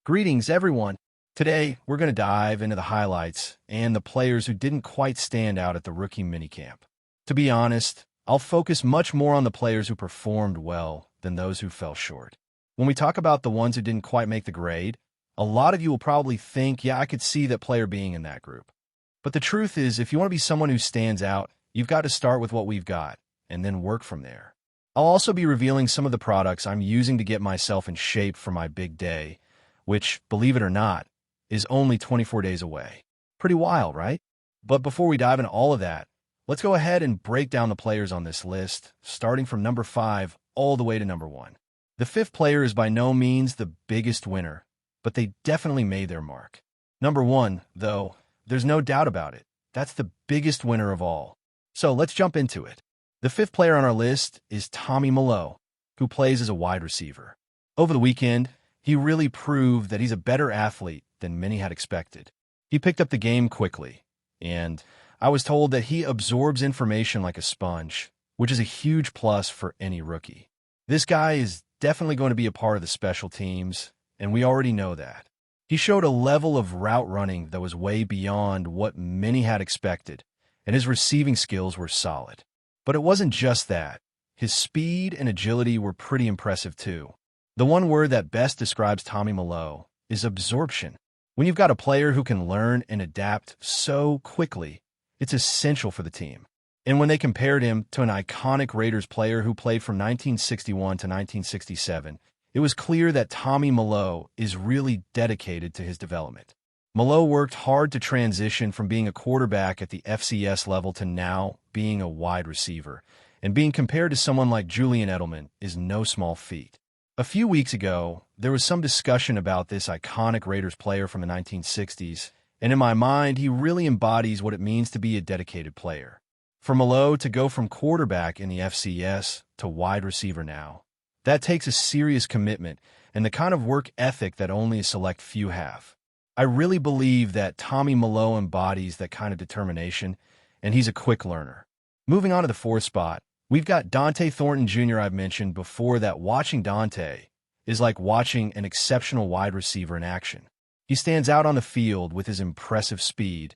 Greetings, everyone. Today, we're going to dive into the highlights and the players who didn't quite stand out at the rookie minicamp. To be honest, I'll focus much more on the players who performed well than those who fell short. When we talk about the ones who didn't quite make the grade, a lot of you will probably think, yeah, I could see that player being in that group. But the truth is, if you want to be someone who stands out, you've got to start with what we've got and then work from there. I'll also be revealing some of the products I'm using to get myself in shape for my big day, which, believe it or not, is only 24 days away. Pretty wild, right? But before we dive into all of that, let's go ahead and break down the players on this list, starting from number 5 all the way to number 1. The 5th player is by no means the biggest winner, but they definitely made their mark. Number 1, though, there's no doubt about it. That's the biggest winner of all. So let's jump into it. The 5th player on our list is Malo, who plays as a wide receiver. Over the weekend, he really proved that he's a better athlete than many had expected. He picked up the game quickly, and I was told that he absorbs information like a sponge, which is a huge plus for any rookie. This guy is definitely going to be a part of the special teams, and we already know that. He showed a level of route running that was way beyond what many had expected, and his receiving skills were solid. But it wasn't just that. His speed and agility were pretty impressive too. The one word that best describes Malo is absorption. When you've got a player who can learn and adapt so quickly, it's essential for the team. And when they compared him to an iconic Raiders player who played from 1961 to 1967, it was clear that Malo is really dedicated to his development. Malo worked hard to transition from being a quarterback at the FCS level to now being a wide receiver, and being compared to someone like Julian Edelman is no small feat. A few weeks ago, there was some discussion about this iconic Raiders player from the 1960s, and in my mind, he really embodies what it means to be a dedicated player. For Malo to go from quarterback in the FCS to wide receiver now, that takes a serious commitment and the kind of work ethic that only a select few have. I really believe that Malo embodies that kind of determination, and he's a quick learner. Moving on to the 4th spot, we've got Dante Thornton Jr. I've mentioned before that watching Dante is like watching an exceptional wide receiver in action. He stands out on the field with his impressive speed,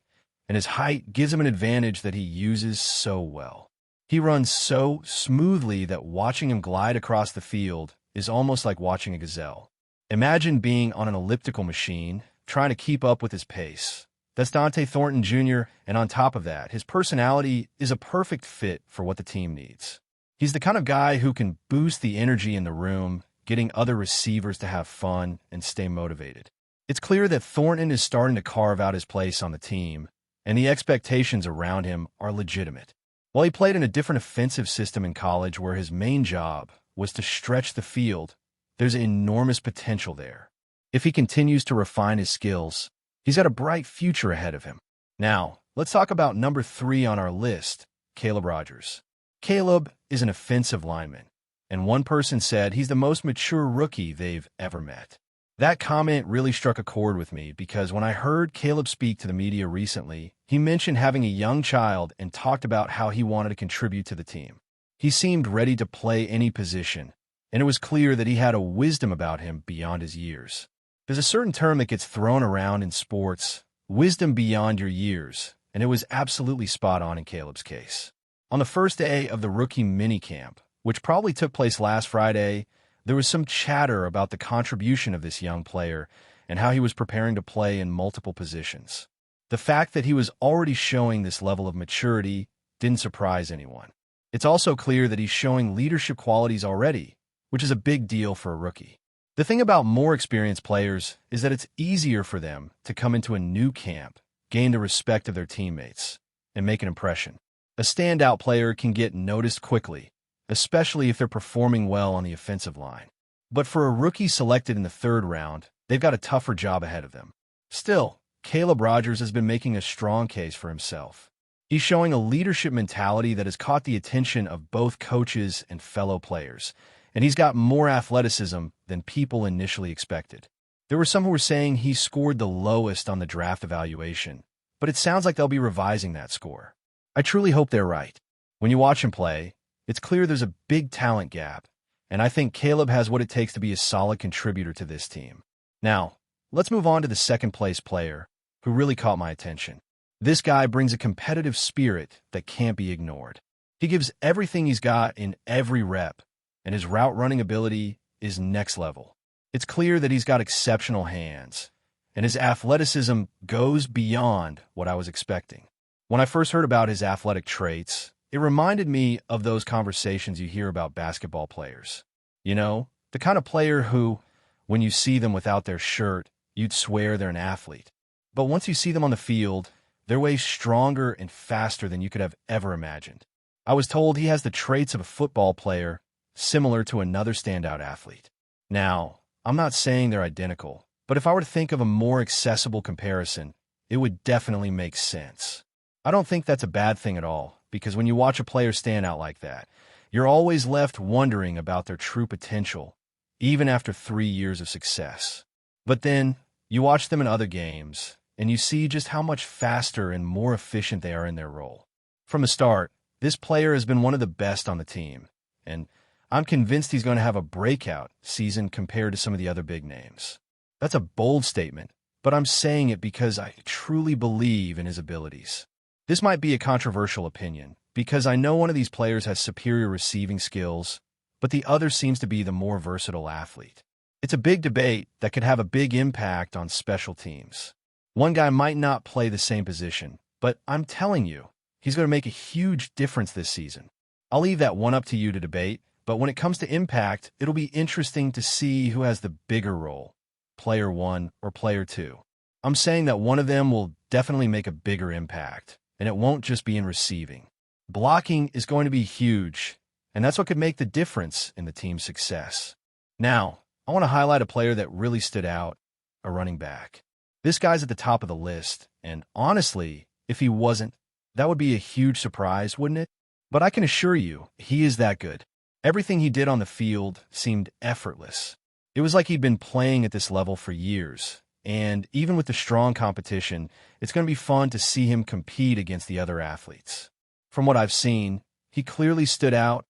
and his height gives him an advantage that he uses so well. He runs so smoothly that watching him glide across the field is almost like watching a gazelle. Imagine being on an elliptical machine, trying to keep up with his pace. That's Dante Thornton Jr., and on top of that, his personality is a perfect fit for what the team needs. He's the kind of guy who can boost the energy in the room, getting other receivers to have fun and stay motivated. It's clear that Thornton is starting to carve out his place on the team, and the expectations around him are legitimate. While he played in a different offensive system in college where his main job was to stretch the field, there's enormous potential there. If he continues to refine his skills, he's got a bright future ahead of him. Now, let's talk about number 3 on our list, Caleb Rogers. Caleb is an offensive lineman, and one person said he's the most mature rookie they've ever met. That comment really struck a chord with me because when I heard Caleb speak to the media recently, he mentioned having a young child and talked about how he wanted to contribute to the team. He seemed ready to play any position, and it was clear that he had a wisdom about him beyond his years. There's a certain term that gets thrown around in sports, wisdom beyond your years, and it was absolutely spot on in Caleb's case. On the first day of the rookie minicamp, which probably took place last Friday, there was some chatter about the contribution of this young player and how he was preparing to play in multiple positions. The fact that he was already showing this level of maturity didn't surprise anyone. It's also clear that he's showing leadership qualities already, which is a big deal for a rookie. The thing about more experienced players is that it's easier for them to come into a new camp, gain the respect of their teammates, and make an impression. A standout player can get noticed quickly, especially if they're performing well on the offensive line. But for a rookie selected in the 3rd round, they've got a tougher job ahead of them. Still, Caleb Rogers has been making a strong case for himself. He's showing a leadership mentality that has caught the attention of both coaches and fellow players, and he's got more athleticism than people initially expected. There were some who were saying he scored the lowest on the draft evaluation, but it sounds like they'll be revising that score. I truly hope they're right. When you watch him play, it's clear there's a big talent gap, and I think Caleb has what it takes to be a solid contributor to this team. Now, Let's move on to the second place player, who really caught my attention. This guy brings a competitive spirit that can't be ignored. He gives everything he's got in every rep, and his route running ability is next level. It's clear that he's got exceptional hands, and his athleticism goes beyond what I was expecting. When I first heard about his athletic traits, it reminded me of those conversations you hear about basketball players. You know, the kind of player who, when you see them without their shirt, you'd swear they're an athlete. But once you see them on the field, they're way stronger and faster than you could have ever imagined. I was told he has the traits of a football player, similar to another standout athlete. Now, I'm not saying they're identical, but if I were to think of a more accessible comparison, it would definitely make sense. I don't think that's a bad thing at all, because when you watch a player stand out like that, you're always left wondering about their true potential, even after 3 years of success. But then, you watch them in other games, and you see just how much faster and more efficient they are in their role. From the start, this player has been one of the best on the team, and I'm convinced he's going to have a breakout season compared to some of the other big names. That's a bold statement, but I'm saying it because I truly believe in his abilities. This might be a controversial opinion, because I know one of these players has superior receiving skills, but the other seems to be the more versatile athlete. It's a big debate that could have a big impact on special teams. One guy might not play the same position, but I'm telling you, he's going to make a huge difference this season. I'll leave that one up to you to debate, but when it comes to impact, it'll be interesting to see who has the bigger role, player 1 or player 2. I'm saying that one of them will definitely make a bigger impact, and it won't just be in receiving. Blocking is going to be huge, and that's what could make the difference in the team's success. Now, I want to highlight a player that really stood out, a running back. This guy's at the top of the list, and honestly, if he wasn't, that would be a huge surprise, wouldn't it? But I can assure you, he is that good. Everything he did on the field seemed effortless. It was like he'd been playing at this level for years, and even with the strong competition, it's going to be fun to see him compete against the other athletes. From what I've seen, he clearly stood out,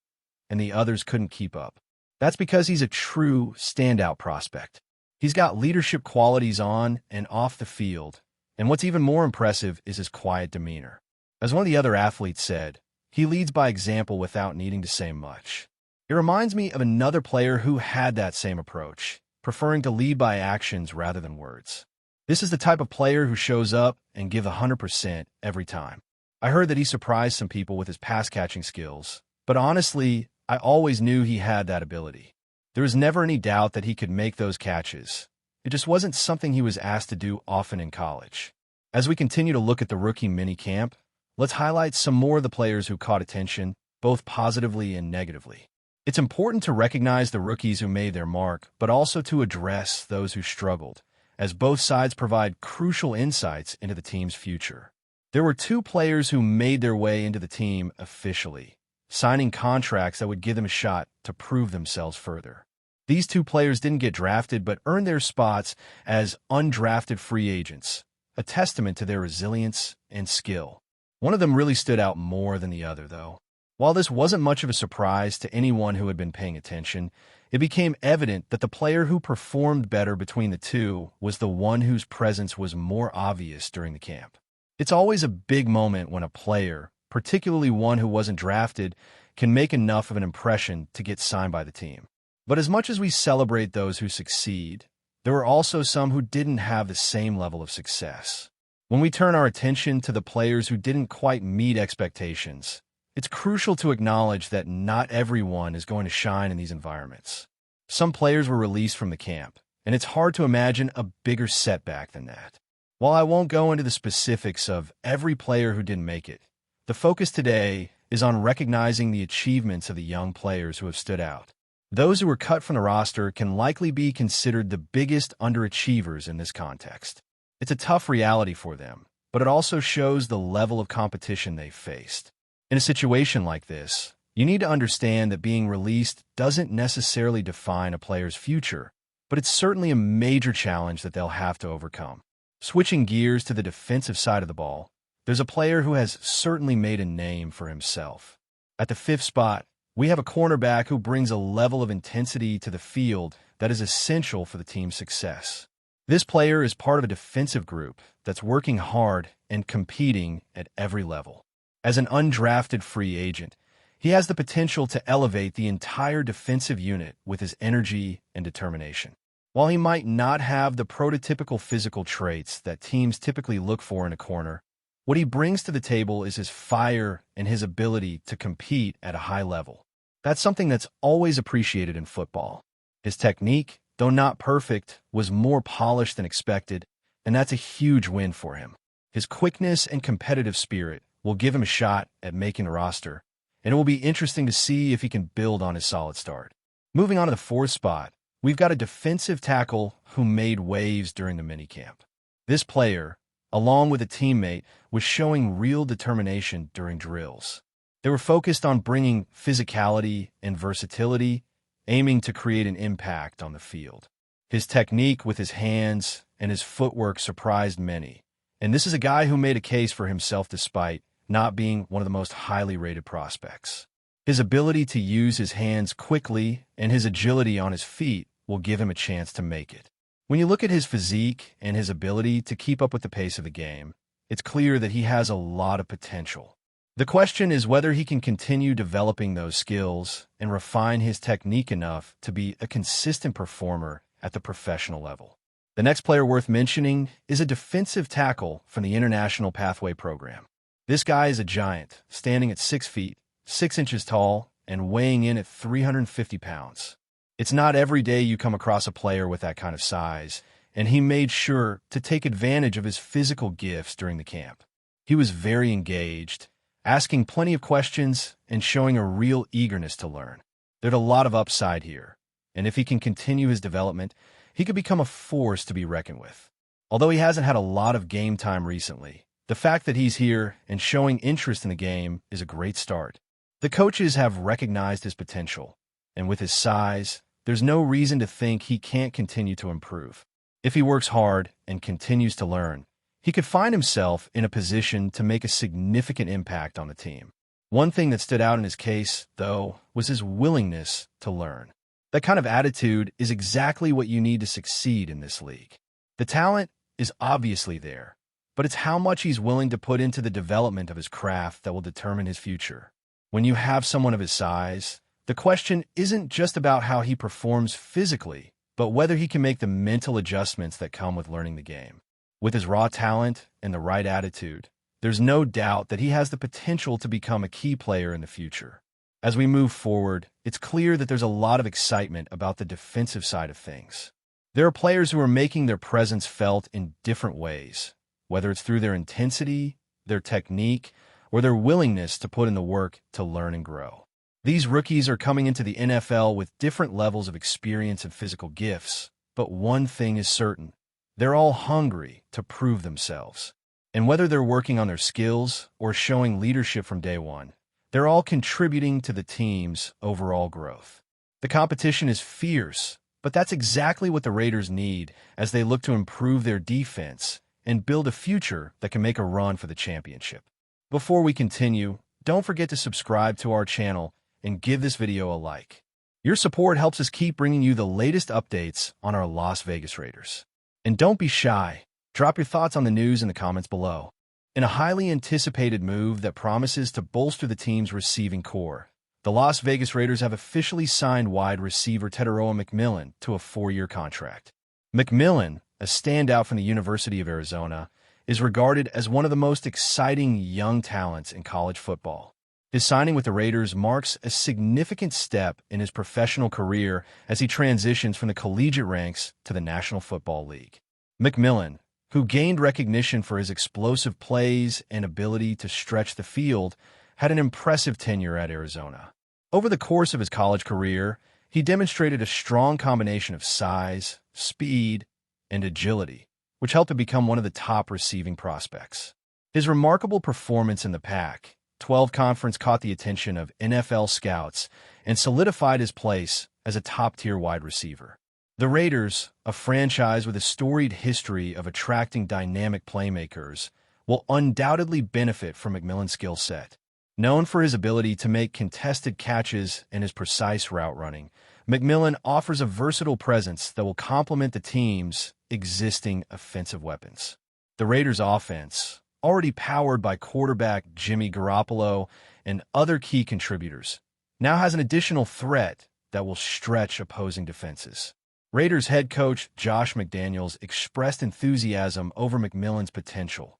and the others couldn't keep up. That's because he's a true standout prospect. He's got leadership qualities on and off the field, and what's even more impressive is his quiet demeanor. As one of the other athletes said, he leads by example without needing to say much. It reminds me of another player who had that same approach, preferring to lead by actions rather than words. This is the type of player who shows up and gives 100% every time. I heard that he surprised some people with his pass-catching skills, but honestly, I always knew he had that ability. There was never any doubt that he could make those catches. It just wasn't something he was asked to do often in college. As we continue to look at the rookie minicamp, let's highlight some more of the players who caught attention, both positively and negatively. It's important to recognize the rookies who made their mark, but also to address those who struggled, as both sides provide crucial insights into the team's future. There were 2 players who made their way into the team officially, signing contracts that would give them a shot to prove themselves further. These 2 players didn't get drafted but earned their spots as undrafted free agents, a testament to their resilience and skill. One of them really stood out more than the other, though. While this wasn't much of a surprise to anyone who had been paying attention, it became evident that the player who performed better between the 2 was the one whose presence was more obvious during the camp. It's always a big moment when a player, particularly one who wasn't drafted, can make enough of an impression to get signed by the team. But as much as we celebrate those who succeed, there were also some who didn't have the same level of success. When we turn our attention to the players who didn't quite meet expectations, it's crucial to acknowledge that not everyone is going to shine in these environments. Some players were released from the camp, and it's hard to imagine a bigger setback than that. While I won't go into the specifics of every player who didn't make it, the focus today is on recognizing the achievements of the young players who have stood out. Those who were cut from the roster can likely be considered the biggest underachievers in this context. It's a tough reality for them, but it also shows the level of competition they faced. In a situation like this, you need to understand that being released doesn't necessarily define a player's future, but it's certainly a major challenge that they'll have to overcome. Switching gears to the defensive side of the ball, there's a player who has certainly made a name for himself. At the 5th spot, we have a cornerback who brings a level of intensity to the field that is essential for the team's success. This player is part of a defensive group that's working hard and competing at every level. As an undrafted free agent, he has the potential to elevate the entire defensive unit with his energy and determination. While he might not have the prototypical physical traits that teams typically look for in a corner, what he brings to the table is his fire and his ability to compete at a high level. That's something that's always appreciated in football. His technique, though not perfect, was more polished than expected, and that's a huge win for him. His quickness and competitive spirit will give him a shot at making the roster, and it will be interesting to see if he can build on his solid start. Moving on to the fourth spot, we've got a defensive tackle who made waves during the minicamp. This player, along with a teammate, was showing real determination during drills. They were focused on bringing physicality and versatility, aiming to create an impact on the field. His technique with his hands and his footwork surprised many, and this is a guy who made a case for himself despite not being one of the most highly rated prospects. His ability to use his hands quickly and his agility on his feet will give him a chance to make it. When you look at his physique and his ability to keep up with the pace of the game, it's clear that he has a lot of potential. The question is whether he can continue developing those skills and refine his technique enough to be a consistent performer at the professional level. The next player worth mentioning is a defensive tackle from the International Pathway Program. This guy is a giant, standing at 6 feet, 6 inches tall, and weighing in at 350 pounds. It's not every day you come across a player with that kind of size, and he made sure to take advantage of his physical gifts during the camp. He was very engaged, asking plenty of questions and showing a real eagerness to learn. There's a lot of upside here, and if he can continue his development, he could become a force to be reckoned with. Although he hasn't had a lot of game time recently, the fact that he's here and showing interest in the game is a great start. The coaches have recognized his potential, and with his size, there's no reason to think he can't continue to improve. If he works hard and continues to learn, he could find himself in a position to make a significant impact on the team. One thing that stood out in his case, though, was his willingness to learn. That kind of attitude is exactly what you need to succeed in this league. The talent is obviously there, but it's how much he's willing to put into the development of his craft that will determine his future. When you have someone of his size, the question isn't just about how he performs physically, but whether he can make the mental adjustments that come with learning the game. With his raw talent and the right attitude, there's no doubt that he has the potential to become a key player in the future. As we move forward, it's clear that there's a lot of excitement about the defensive side of things. There are players who are making their presence felt in different ways, whether it's through their intensity, their technique, or their willingness to put in the work to learn and grow. These rookies are coming into the NFL with different levels of experience and physical gifts, but one thing is certain. They're all hungry to prove themselves. And whether they're working on their skills or showing leadership from day one, they're all contributing to the team's overall growth. The competition is fierce, but that's exactly what the Raiders need as they look to improve their defense and build a future that can make a run for the championship. Before we continue, don't forget to subscribe to our channel and give this video a like. Your support helps us keep bringing you the latest updates on our Las Vegas Raiders. And don't be shy. Drop your thoughts on the news in the comments below. In a highly anticipated move that promises to bolster the team's receiving core, the Las Vegas Raiders have officially signed wide receiver McMillan to a 4-year contract. McMillan, a standout from the University of Arizona, is regarded as one of the most exciting young talents in college football. His signing with the Raiders marks a significant step in his professional career as he transitions from the collegiate ranks to the National Football League. McMillan, who gained recognition for his explosive plays and ability to stretch the field, had an impressive tenure at Arizona. Over the course of his college career, he demonstrated a strong combination of size, speed, and agility, which helped him become one of the top receiving prospects. His remarkable performance in the Pac-12 conference caught the attention of NFL scouts and solidified his place as a top-tier wide receiver. The Raiders, a franchise with a storied history of attracting dynamic playmakers, will undoubtedly benefit from McMillan's skill set. Known for his ability to make contested catches and his precise route running, McMillan offers a versatile presence that will complement the team's existing offensive weapons. The Raiders' offense, already powered by quarterback Jimmy Garoppolo and other key contributors, now has an additional threat that will stretch opposing defenses. Raiders head coach Josh McDaniels expressed enthusiasm over McMillan's potential.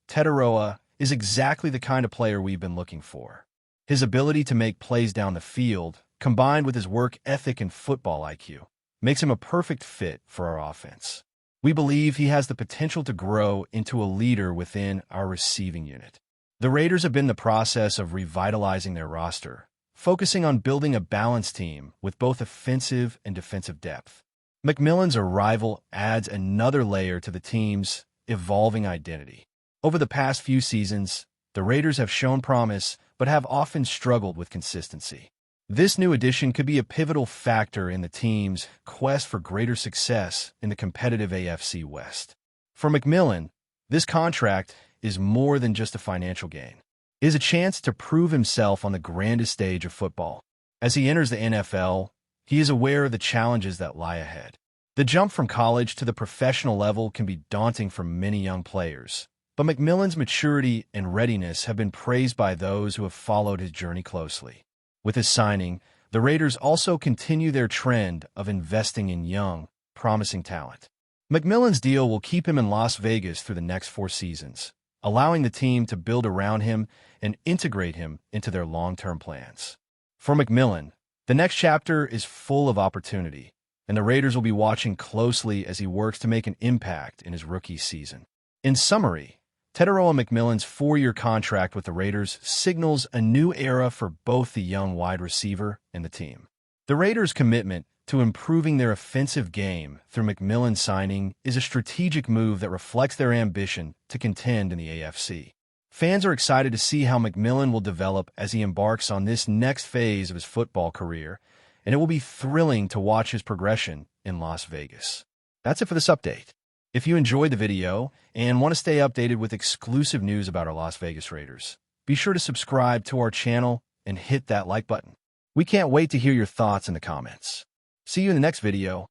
Tetaroa is exactly the kind of player we've been looking for. His ability to make plays down the field, combined with his work ethic and football IQ, makes him a perfect fit for our offense. We believe he has the potential to grow into a leader within our receiving unit. The Raiders have been in the process of revitalizing their roster, focusing on building a balanced team with both offensive and defensive depth. McMillan's arrival adds another layer to the team's evolving identity. Over the past few seasons, the Raiders have shown promise but have often struggled with consistency. This new addition could be a pivotal factor in the team's quest for greater success in the competitive AFC West. For McMillan, this contract is more than just a financial gain. It is a chance to prove himself on the grandest stage of football. As he enters the NFL, he is aware of the challenges that lie ahead. The jump from college to the professional level can be daunting for many young players, but McMillan's maturity and readiness have been praised by those who have followed his journey closely. With his signing, the Raiders also continue their trend of investing in young, promising talent. McMillan's deal will keep him in Las Vegas through the next 4 seasons, allowing the team to build around him and integrate him into their long-term plans. For McMillan, the next chapter is full of opportunity, and the Raiders will be watching closely as he works to make an impact in his rookie season. In summary, Tetaroa McMillan's 4-year contract with the Raiders signals a new era for both the young wide receiver and the team. The Raiders' commitment to improving their offensive game through McMillan's signing is a strategic move that reflects their ambition to contend in the AFC. Fans are excited to see how McMillan will develop as he embarks on this next phase of his football career, and it will be thrilling to watch his progression in Las Vegas. That's it for this update. If you enjoyed the video and want to stay updated with exclusive news about our Las Vegas Raiders, be sure to subscribe to our channel and hit that like button. We can't wait to hear your thoughts in the comments. See you in the next video.